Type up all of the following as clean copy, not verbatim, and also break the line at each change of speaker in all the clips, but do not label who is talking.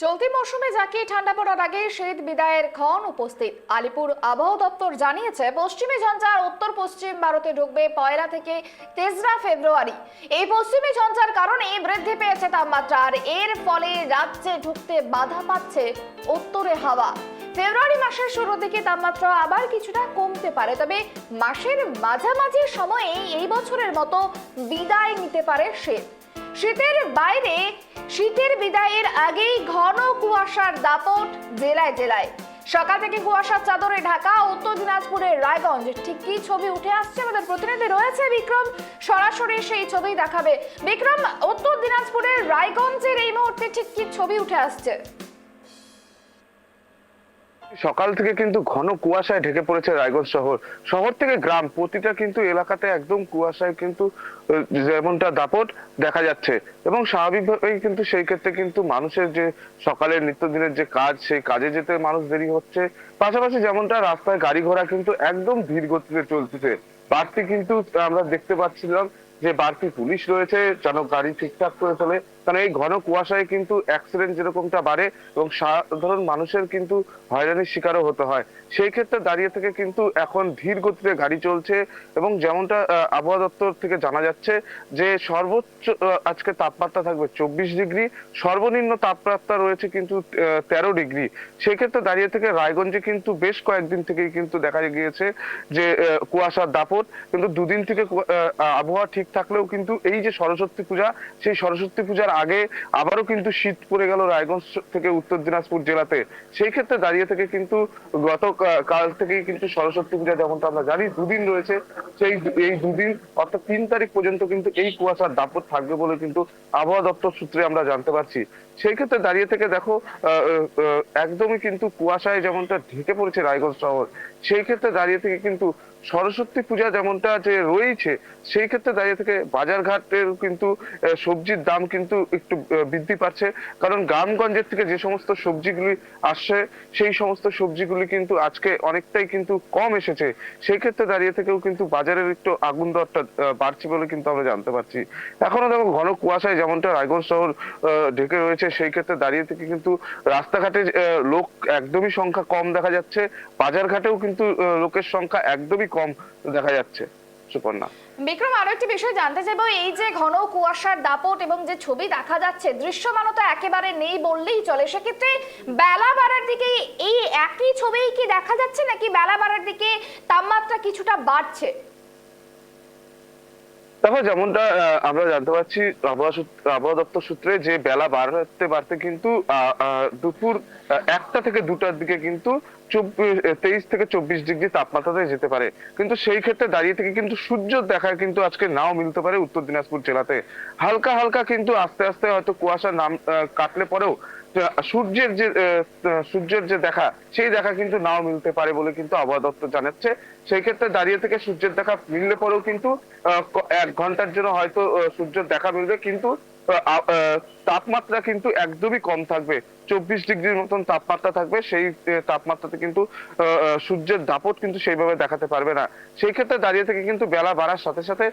চলতি মৌসুমে জাঁকিয়ে ঠান্ডা পড়ার আগে শীত বিদায়ের ক্ষণ উপস্থিত। আলিপুর আবহাওয়া দপ্তর জানিয়েছে, পশ্চিমী ঝঞ্ঝার উত্তর পশ্চিম ভারতে ঢুকবে 1 থেকে 3 ফেব্রুয়ারি। এই পশ্চিমী ঝঞ্ঝার কারণে বৃদ্ধি পেয়েছে তাপমাত্রা, আর এর ফলে রাজ্যে ঢুকতে বাধা পাচ্ছে উত্তরে হাওয়া। ফেব্রুয়ারি মাসের শুরুর দিকে তাপমাত্রা আবার কিছুটা কমতে পারে, তবে মাসের মাঝামাঝি সময়ে এই বছরের মতো বিদায় নিতে পারে শীত। শীতের বিদায়ের আগেই ঘন কুয়াশার দাপট জেলায় জেলায়। সকাল থেকে কুয়াশার চাদরে ঢাকা উত্তর দিনাজপুরের রায়গঞ্জ। ঠিক কি ছবি উঠে আসছে, আমাদের প্রতিনিধি রয়েছে বিক্রম, সরাসরি সেই ছবি দেখাবে। বিক্রম, উত্তর দিনাজপুরের রায়গঞ্জের এই মুহূর্তে ঠিক কি ছবি উঠে আসছে?
সকাল থেকে কিন্তু ঘন কুয়াশায় ঢেকে পড়েছে রায়গঞ্জ শহর থেকে গ্রাম, প্রতিটা কিন্তু এলাকাতে একদম কুয়াশায় কিন্তু যেমনটা দাপট দেখা যাচ্ছে। এবং স্বাভাবিকভাবেই কিন্তু সেই ক্ষেত্রে কিন্তু মানুষের যে সকালের নিত্যদিনের যে কাজ, সেই কাজে যেতে মানুষ দেরি হচ্ছে। পাশাপাশি যেমনটা রাস্তায় গাড়ি ঘোড়া কিন্তু একদম ধীর গতিতে চলতেছে। বাড়তি কিন্তু আমরা দেখতে পাচ্ছিলাম যে বাড়তি পুলিশ রয়েছে যেন গাড়ি ঠিকঠাক করে চলে, কারণ এই ঘন কুয়াশায় কিন্তু অ্যাক্সিডেন্ট যেরকমটা বাড়ে এবং সাধারণ মানুষের কিন্তু হয়রানির শিকারও হতে হয়। সেই ক্ষেত্রে দাঁড়িয়ে থেকে কিন্তু এখন ধীর গতিতে গাড়ি চলছে। এবং যেমনটা আবহাওয়া দপ্তর থেকে জানা যাচ্ছে যে সর্বোচ্চ আজকে তাপমাত্রা থাকবে 24 ডিগ্রি, সর্বনিম্ন তাপমাত্রা রয়েছে কিন্তু 13 ডিগ্রি। সেই ক্ষেত্রে দাঁড়িয়ে থেকে রায়গঞ্জে কিন্তু বেশ কয়েকদিন থেকেই কিন্তু দেখা গিয়েছে যে কুয়াশার দাপট। কিন্তু দুদিন থেকে আবহাওয়া ঠিক থাকলেও কিন্তু এই যে সরস্বতী পূজা, সেই সরস্বতী পূজার আগে আবারও কিন্তু শীত পড়ে গেল রায়গঞ্জ থেকে উত্তর দিনাজপুর জেলাতে। সেই ক্ষেত্রে দাঁড়িয়ে থেকে কিন্তু কাল থেকেই কিন্তু সরস্বতী পূজা, যেমনটা আমরা জানি 2 দিন রয়েছে, এই 2 দিন অর্থাৎ 3 তারিখ পর্যন্ত কিন্তু এই কুয়াশার দাপট থাকবে বলে কিন্তু আবহাওয়া দপ্তর সূত্রে আমরা জানতে পারছি। সেই ক্ষেত্রে দাঁড়িয়ে থেকে দেখো একদমই কিন্তু কুয়াশায় যেমনটা ঢেকে পড়েছে রায়গঞ্জ শহর। সেই ক্ষেত্রে দাঁড়িয়ে থেকে কিন্তু সরস্বতী পূজা যেমনটা যে রয়েছে, সেই ক্ষেত্রে দাঁড়িয়ে থেকে বাজারঘাটের কিন্তু সবজির দাম কিন্তু একটু বৃদ্ধি পাচ্ছে। কারণ গ্রামগঞ্জের থেকে যে সমস্ত সবজিগুলি আসছে, সেই সমস্ত সবজিগুলি কিন্তু আজকে অনেকটাই কিন্তু কম এসেছে। সেই ক্ষেত্রে দাঁড়িয়ে থেকেও কিন্তু বাজারের একটু আগুন দরটা বাড়ছে বলে কিন্তু আমরা জানতে পারছি। এখনো দেখো ঘন কুয়াশায় যেমনটা রায়গঞ্জ শহর ঢেকে রয়েছে, সেই ক্ষেত্রে দাঁড়িয়ে থেকে কিন্তু রাস্তাঘাটে লোক একদমই সংখ্যা কম দেখা যাচ্ছে। বাজারঘাটেও কিন্তু লোকের সংখ্যা একদমই কম দেখা যাচ্ছে। সুপর্ণা,
বিক্রম, আরো একটি বিষয় জানতে চাইবো, এই যে ঘন কুয়াশার দাপট এবং যে ছবি দেখা যাচ্ছে, দৃশ্যমানতা একেবারে নেই বললেই চলে, সেক্ষেত্রে বেলা বাড়ার দিকে এই একই ছবি কি দেখা যাচ্ছে, নাকি বেলা বাড়ার দিকে তাপমাত্রা কিছুটা বাড়ছে?
দেখো যেমনটা আমরা জানতে পারছি আবহাওয়া দপ্তর সূত্রে, যে বেলা বাড়তে বাড়তে কিন্তু দুপুর 1টা থেকে 2টার দিকে কিন্তু 23 থেকে 24 ডিগ্রি তাপমাত্রাতে যেতে পারে। কিন্তু সেই ক্ষেত্রে দাঁড়িয়ে থেকে কিন্তু সূর্য দেখা কিন্তু আজকে নাও মিলতে পারে উত্তর দিনাজপুর জেলাতে। হালকা হালকা কিন্তু আস্তে আস্তে হয়তো কুয়াশা নাম কাটলে পরেও সূর্যের যে দেখা, সেই দেখা কিন্তু নাও মিলতে পারে বলে কিন্তু আবহাওয়া দপ্তর জানাচ্ছে। সেই ক্ষেত্রে দাঁড়িয়ে থেকে সূর্যের দেখা মিললে পরেও কিন্তু 1 ঘন্টার জন্য হয়তো সূর্যের দেখা মিলবে, কিন্তু তাপমাত্রা কিন্তু একদমই কম থাকবে। 24 ডিগ্রির মতন তাপমাত্রা থাকবে। সেই তাপমাত্রাতে কিন্তু সূর্যের দাপট কিন্তু সেইভাবে দেখাতে পারবে না। সেই ক্ষেত্রে দাঁড়িয়ে থেকে কিন্তু বেলা বাড়ার সাথে সাথে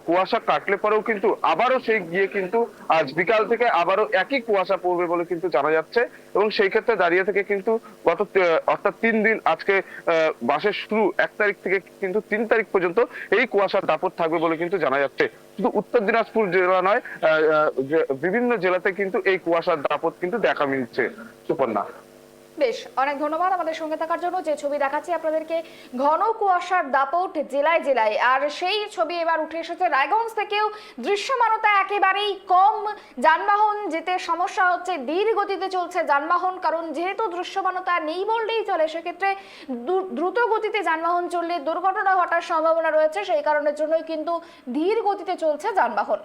কুয়াশা কাটলে পরেও কিন্তু আবারও সেই গিয়ে কিন্তু আজ বিকাল থেকে আবারও একই কুয়াশা পড়বে বলে কিন্তু জানা যাচ্ছে। এবং সেই ক্ষেত্রে দাঁড়িয়ে থেকে কিন্তু অর্থাৎ 3 দিন, আজকে মাসের শুরু 1 তারিখ থেকে কিন্তু 3 তারিখ পর্যন্ত এই কুয়াশার দাপট থাকবে বলে কিন্তু জানা যাচ্ছে। শুধু উত্তর দিনাজপুর জেলা নয়, বিভিন্ন জেলাতে কিন্তু এই কুয়াশার দাপট কিন্তু দেখা মিলছে। সুপর্ণা,
বেশ, অনেক ধন্যবাদ আমাদের সঙ্গে থাকার জন্য। যে ছবি দেখাচ্ছি আপনাদেরকে, ঘন কুয়াশার দাপট জেলায় জেলায়, আর সেই ছবি এবার উঠে এসেছে রায়গঞ্জ থেকেও। দৃশ্যমানতা একেবারেই কম, যানবাহন যেতে সমস্যা হচ্ছে, ধীর গতিতে চলছে যানবাহন, কারণ যেহেতু দৃশ্যমানতা নেই বললেই চলে, সেক্ষেত্রে দ্রুত গতিতে যানবাহন চললে দুর্ঘটনা ঘটার সম্ভাবনা রয়েছে। সেই কারণের জন্যই কিন্তু ধীর গতিতে চলছে যানবাহন।